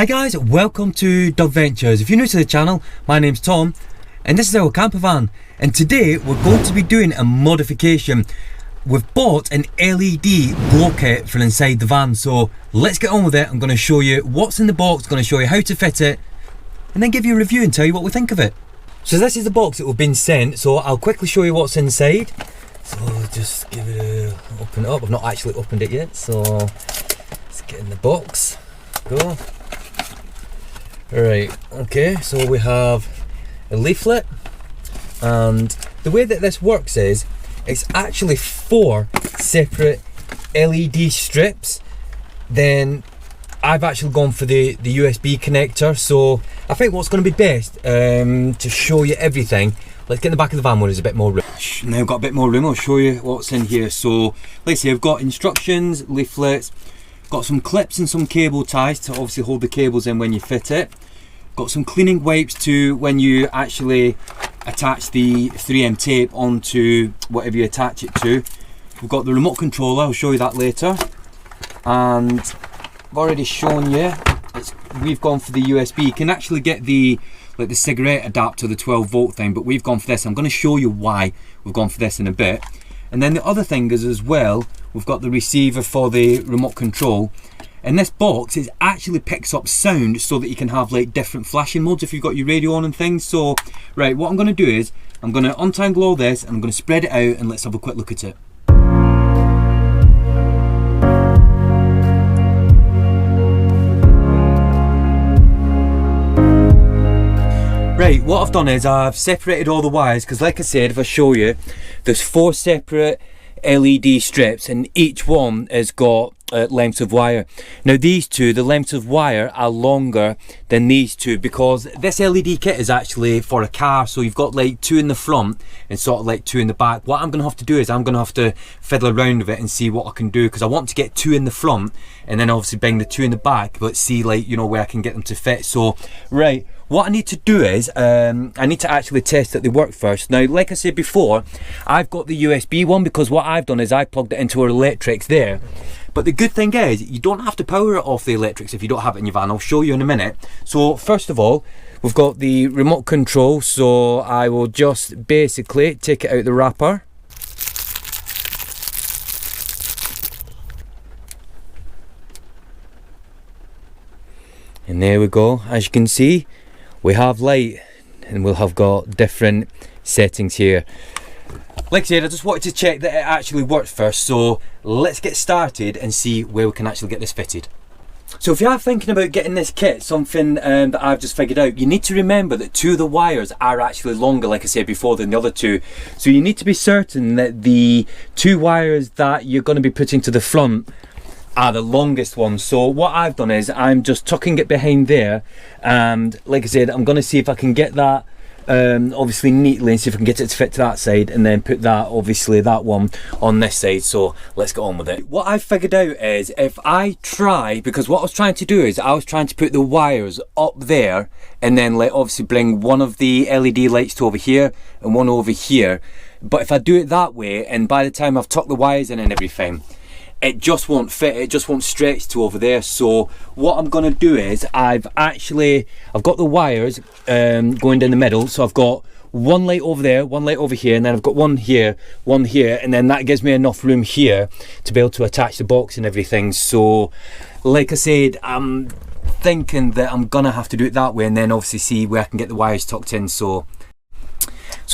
Hi guys, welcome to dubventures. If you're new to the channel, my name's Tom and this is our camper van, and today we're going to be doing a modification. We've bought an LED glow kit for inside the van, so let's get on with it. I'm going to show you what's in the box, going to show you how to fit it, and then give you a review and tell you what we think of it. So this is the box that we've been sent, so I'll quickly show you what's inside. So just give it a open it up. I've not actually opened it yet, so let's get in the box. Go. Right, okay, so we have a leaflet, and the way that this works is it's actually 4 separate LED strips. Then I've actually gone for the USB connector, so I think what's going to be best to show you everything, let's get in the back of the van where there's a bit more room. Now I've got a bit more room, I'll show you what's in here. So let's see, I've got instructions, leaflets, got some clips and some cable ties to obviously hold the cables in when you fit it. Got some cleaning wipes to when you actually attach the 3M tape onto whatever you attach it to. We've got the remote controller, I'll show you that later. And I've already shown you, we've gone for the USB. You can actually get the cigarette adapter, the 12 volt thing, but we've gone for this. I'm going to show you why we've gone for this in a bit. And then the other thing is as well, we've got the receiver for the remote control. And this box is actually picks up sound so that you can have like different flashing modes if you've got your radio on and things. So right, what I'm going to do is I'm going to untangle all this and I'm going to spread it out and let's have a quick look at it. Right, what I've done is I've separated all the wires, because like I said, if I show you, there's 4 separate LED strips and each one has got lengths of wire. Now these two, the lengths of wire are longer than these two, because this LED kit is actually for a car, so you've got like 2 in the front and sort of like 2 in the back. What I'm going to have to do is I'm going to have to fiddle around with it and see what I can do, because I want to get 2 in the front and then obviously bring the 2 in the back, but see like, you know, where I can get them to fit. So right, what I need to do is I need to actually test that they work first. Now like I said before, I've got the USB one because what I've done is I plugged it into our electrics there. But the good thing is you don't have to power it off the electrics if you don't have it in your van. I'll show you in a minute. So first of all, we've got the remote control, so I will just basically take it out the wrapper. And there we go. As you can see, we have light and we'll have got different settings here. Like I said, I just wanted to check that it actually works first, so let's get started and see where we can actually get this fitted. So if you are thinking about getting this kit, something that I've just figured out, you need to remember that 2 of the wires are actually longer, like I said before, than the other 2. So you need to be certain that the 2 wires that you're going to be putting to the front are the longest ones. So what I've done is I'm just tucking it behind there, and like I said, I'm going to see if I can get that obviously neatly and see if I can get it to fit to that side, and then put that, obviously that one on this side. So let's get on with it. What I've figured out is if I try, because what I was trying to do is I was trying to put the wires up there and then like obviously bring one of the LED lights to over here and one over here, but if I do it that way and by the time I've tucked the wires in and everything, it just won't fit, it just won't stretch to over there. So what I'm going to do is I've got the wires going down the middle, so I've got one light over there, one light over here, and then I've got one here, and then that gives me enough room here to be able to attach the box and everything. So like I said, I'm thinking that I'm gonna have to do it that way and then obviously see where I can get the wires tucked in. So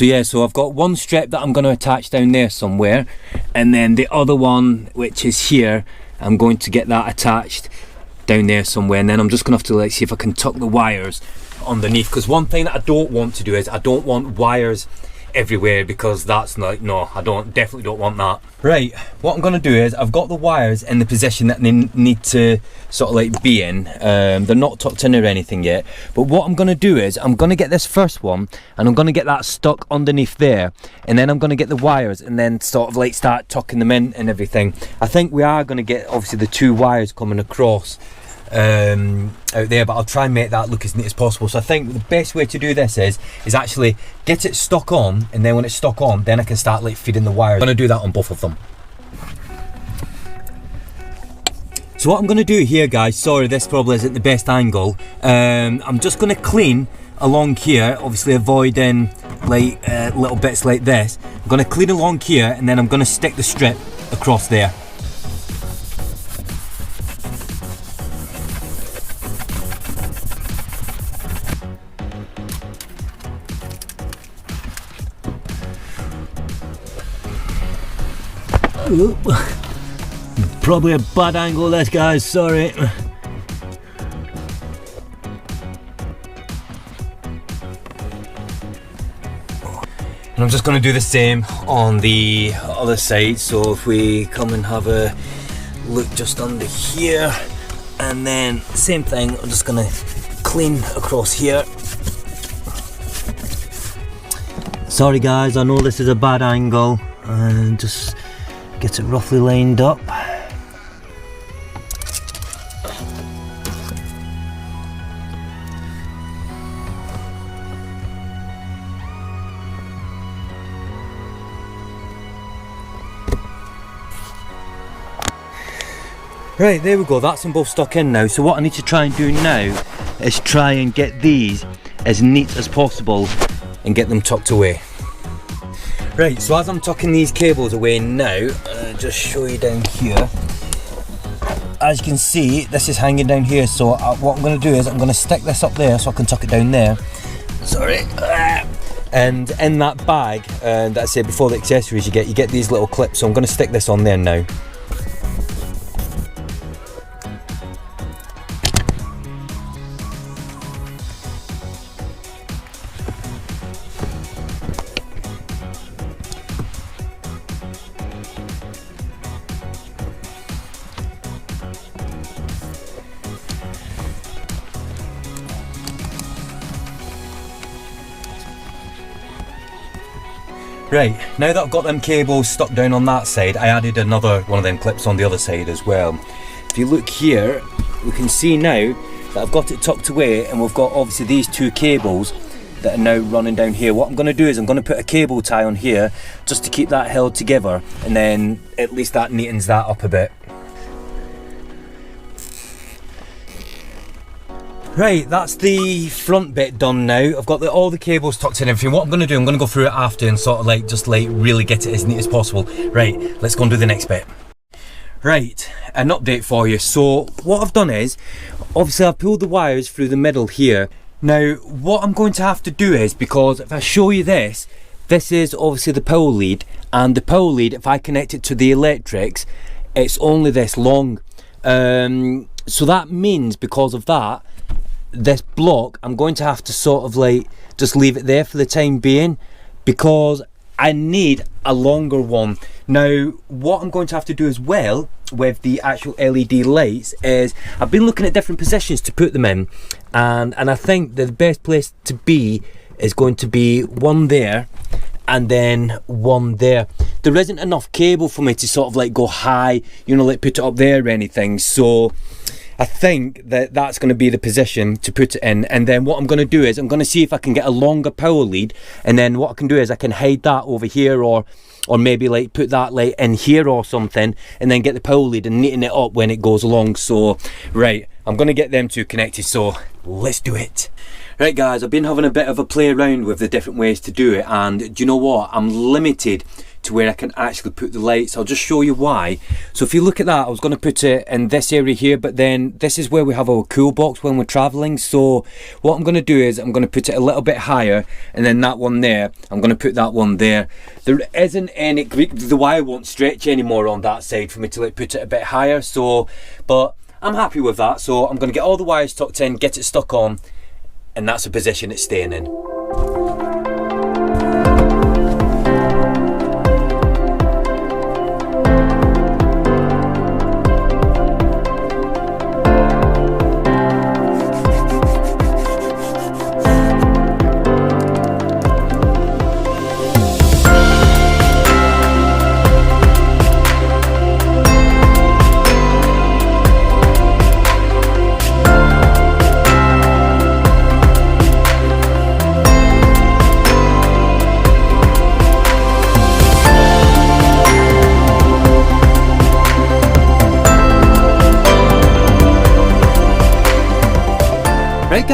yeah, so I've got one strip that I'm going to attach down there somewhere, and then the other one, which is here, I'm going to get that attached down there somewhere, and then I'm just going to have to like see if I can tuck the wires underneath, because one thing that I don't want to do is I don't want wires everywhere, because that's like, no, I definitely don't want that. Right, what I'm going to do is I've got the wires in the position that they need to sort of like be in. They're not tucked in or anything yet, but what I'm going to do is I'm going to get this first one and I'm going to get that stuck underneath there, and then I'm going to get the wires and then sort of like start tucking them in and everything. I think we are going to get obviously the 2 wires coming across out there, but I'll try and make that look as neat as possible. So I think the best way to do this is actually get it stuck on, and then when it's stuck on, then I can start like feeding the wires. I'm going to do that on both of them. So what I'm going to do here, guys, sorry this probably isn't the best angle, I'm just going to clean along here, obviously avoiding like little bits like this. I'm going to clean along here and then I'm going to stick the strip across there. Oop. Probably a bad angle this, guys, sorry. And I'm just going to do the same on the other side. So if we come and have a look just under here, and then same thing, I'm just going to clean across here. Sorry guys, I know this is a bad angle, and just get it roughly lined up. Right, there we go, that's them both stuck in now. So what I need to try and do now is try and get these as neat as possible and get them tucked away. Right, so as I'm tucking these cables away now, just show you down here. As you can see, this is hanging down here, so what I'm going to do is I'm going to stick this up there so I can tuck it down there. Sorry. And in that bag that I said before, the accessories you get these little clips, so I'm going to stick this on there now. Right, now that I've got them cables stuck down on that side, I added another one of them clips on the other side as well. If you look here, we can see now that I've got it tucked away, and we've got obviously these two cables that are now running down here. What I'm going to do is I'm going to put a cable tie on here just to keep that held together, and then at least that neatens that up a bit. Right, that's the front bit done now. I've got all the cables tucked in and everything. What I'm going to do, I'm going to go through it after and sort of like just like really get it as neat as possible. Right, let's go and do the next bit. Right, an update for you. So what I've done is, obviously I've pulled the wires through the middle here. Now what I'm going to have to do is, because if I show you this is obviously the power lead, and the power lead, if I connect it to the electrics, it's only this long. So that means because of that, this block I'm going to have to sort of like just leave it there for the time being, because I need a longer one. Now what I'm going to have to do as well with the actual LED lights is I've been looking at different positions to put them in, and I think the best place to be is going to be one there and then one there. There isn't enough cable for me to sort of like go high, you know, like put it up there or anything, so I think that that's going to be the position to put it in. And then what I'm going to do is I'm going to see if I can get a longer power lead, and then what I can do is I can hide that over here, or maybe like put that like in here or something, and then get the power lead and neaten it up when it goes along. So right, I'm going to get them two connected, so let's do it. Right guys, I've been having a bit of a play around with the different ways to do it, and do you know what, I'm limited to where I can actually put the lights. I'll just show you why. So if you look at that, I was going to put it in this area here, but then this is where we have our cool box when we're traveling. So what I'm going to do is I'm going to put it a little bit higher, and then that one there, I'm going to put that one there. There isn't any, the wire won't stretch anymore on that side for me to like put it a bit higher, so, but I'm happy with that. So I'm going to get all the wires tucked in, get it stuck on, and that's the position it's staying in.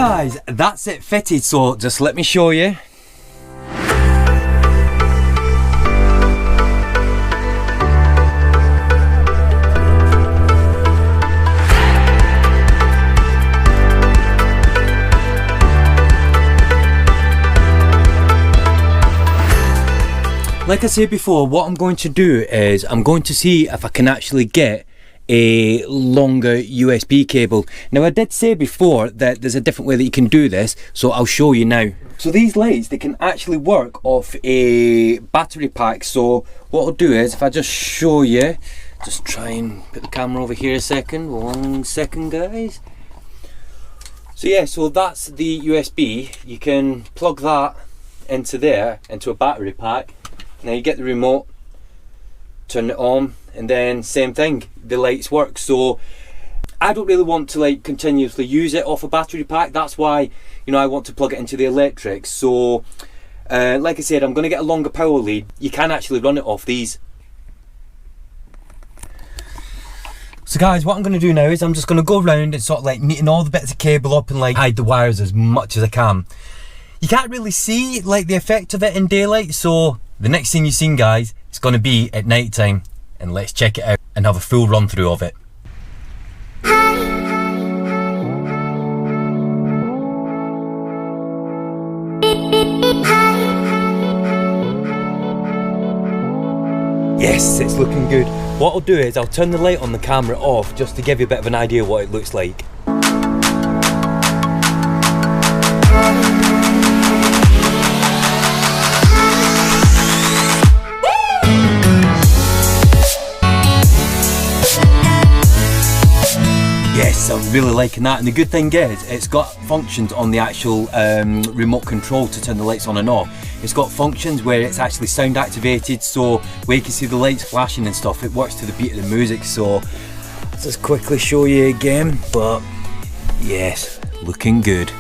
guys, that's it fitted, so just let me show you. Like I said before, what I'm going to do is I'm going to see if I can actually get a longer USB cable. Now I did say before that there's a different way that you can do this, so I'll show you now. So these lights, they can actually work off a battery pack. So what I'll do is, if I just show you, just try and put the camera over here a second, 1 second guys. So yeah, so that's the USB. You can plug that into there, into a battery pack. Now you get the remote, turn it on, and then same thing, the lights work. So I don't really want to like continuously use it off a battery pack. That's why, you know, I want to plug it into the electric. So like I said, I'm going to get a longer power lead. You can actually run it off these. So guys, what I'm going to do now is I'm just going to go around and sort of like neaten all the bits of cable up and like hide the wires as much as I can. You can't really see like the effect of it in daylight, so the next thing you've seen guys, it's going to be at night time, and let's check it out and have a full run through of it. Yes, it's looking good. What I'll do is I'll turn the light on the camera off just to give you a bit of an idea what it looks like. Yes, I'm really liking that, and the good thing is it's got functions on the actual remote control to turn the lights on and off. It's got functions where it's actually sound activated, so where you can see the lights flashing and stuff, it works to the beat of the music. So let's just quickly show you again, but yes, looking good.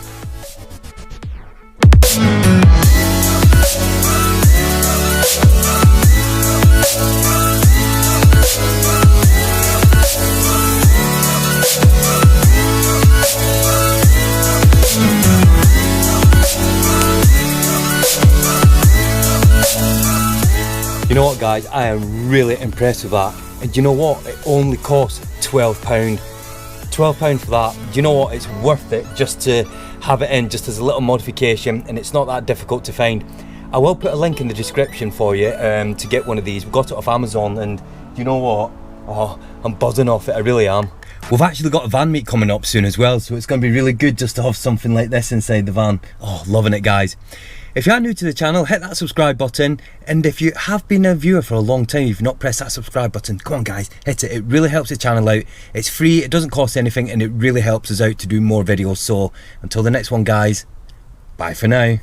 You know what guys, I am really impressed with that. And do you know what, it only costs £12. £12 for that. Do you know what, it's worth it just to have it in, just as a little modification, and it's not that difficult to find. I will put a link in the description for you to get one of these. We got it off Amazon, and do you know what, oh, I'm buzzing off it, I really am. We've actually got a van meet coming up soon as well, so it's going to be really good just to have something like this inside the van. Oh, loving it guys. If you are new to the channel, hit that subscribe button, and if you have been a viewer for a long time, you've not pressed that subscribe button, come on guys, hit it. It really helps the channel out. It's free, it doesn't cost anything, and it really helps us out to do more videos. So until the next one guys, bye for now.